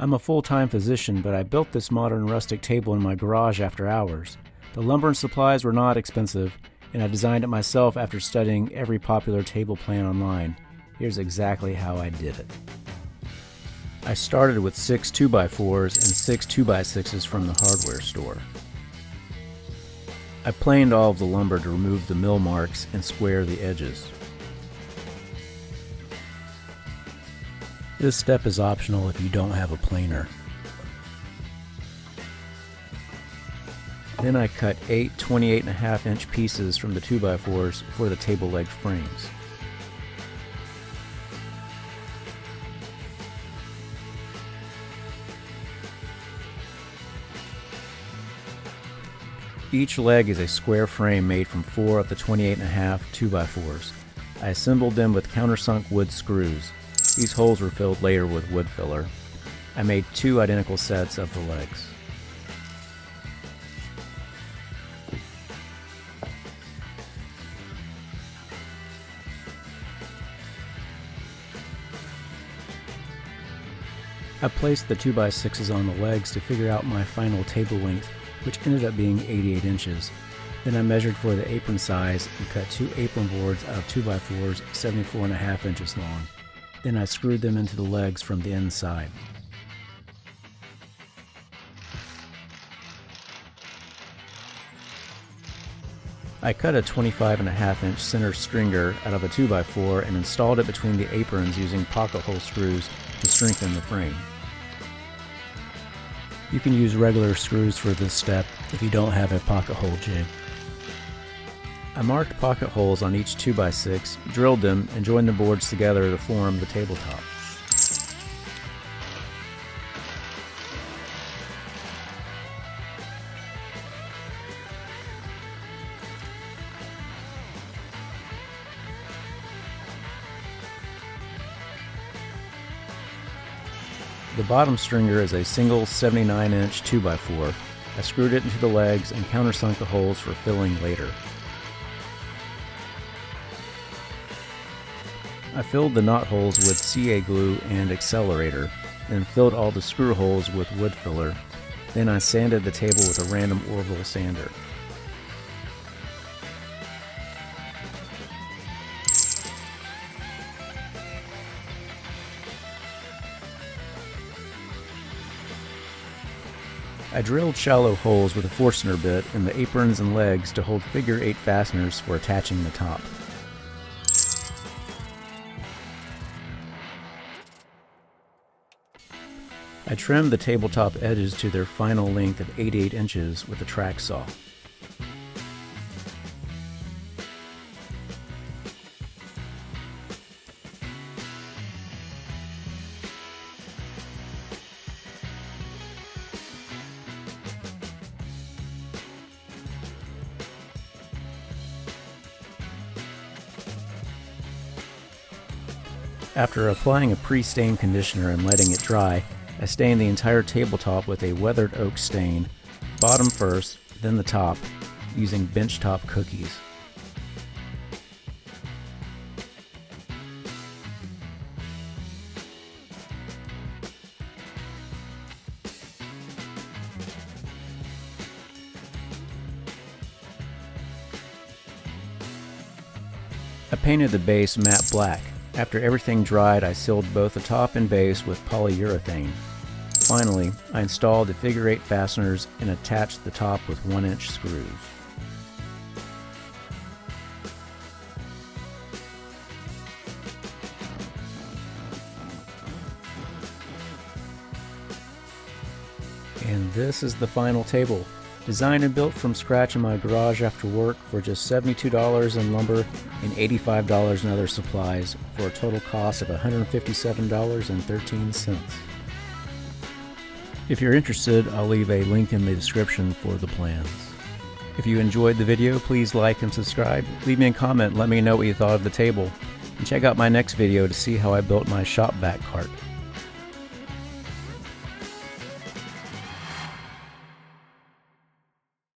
I'm a full-time physician, but I built this modern rustic table in my garage after hours. The lumber and supplies were not expensive, and I designed it myself after studying every popular table plan online. Here's exactly how I did it. I started with 6 2x4s and 6 2x6s from the hardware store. I planed all of the lumber to remove the mill marks and square the edges. This step is optional if you don't have a planer. Then I cut 8 28.5-inch pieces from the 2x4s for the table leg frames. Each leg is a square frame made from 4 of the 28.5 2x4s. I assembled them with countersunk wood screws. These holes were filled later with Woodfiller. I made 2 identical sets of the legs. I placed the 2x6s on the legs to figure out my final table length, which ended up being 88 inches. Then I measured for the apron size and cut 2 apron boards out of 2x4s 74.5 inches long. Then I screwed them into the legs from the inside. I cut a 25.5-inch center stringer out of a 2x4 and installed it between the aprons using pocket hole screws to strengthen the frame. You can use regular screws for this step if you don't have a pocket hole jig. I marked pocket holes on each 2x6, drilled them, and joined the boards together to form the tabletop. The bottom stringer is a single 79-inch 2x4. I screwed it into the legs and countersunk the holes for filling later. I filled the knot holes with CA glue and accelerator, then filled all the screw holes with Woodfiller. Then I sanded the table with a random Orville sander. I drilled shallow holes with a Forstner bit in the aprons and legs to hold figure 8 fasteners for attaching the top. I trimmed the tabletop edges to their final length of 88 inches with a track saw. After applying a pre-stain conditioner and letting it dry, I stained the entire tabletop with a weathered oak stain, bottom first, then the top, using benchtop cookies. I painted the base matte black. After everything dried, I sealed both the top and base with polyurethane. Finally, I installed the figure 8 fasteners and attached the top with 1-inch screws. And this is the final table. Designed and built from scratch in my garage after work for just $72 in lumber and $85 in other supplies for a total cost of $157.13. If you're interested, I'll leave a link in the description for the plans. If you enjoyed the video, please like and subscribe. Leave me a comment and let me know what you thought of the table. And check out my next video to see how I built my shop vac cart.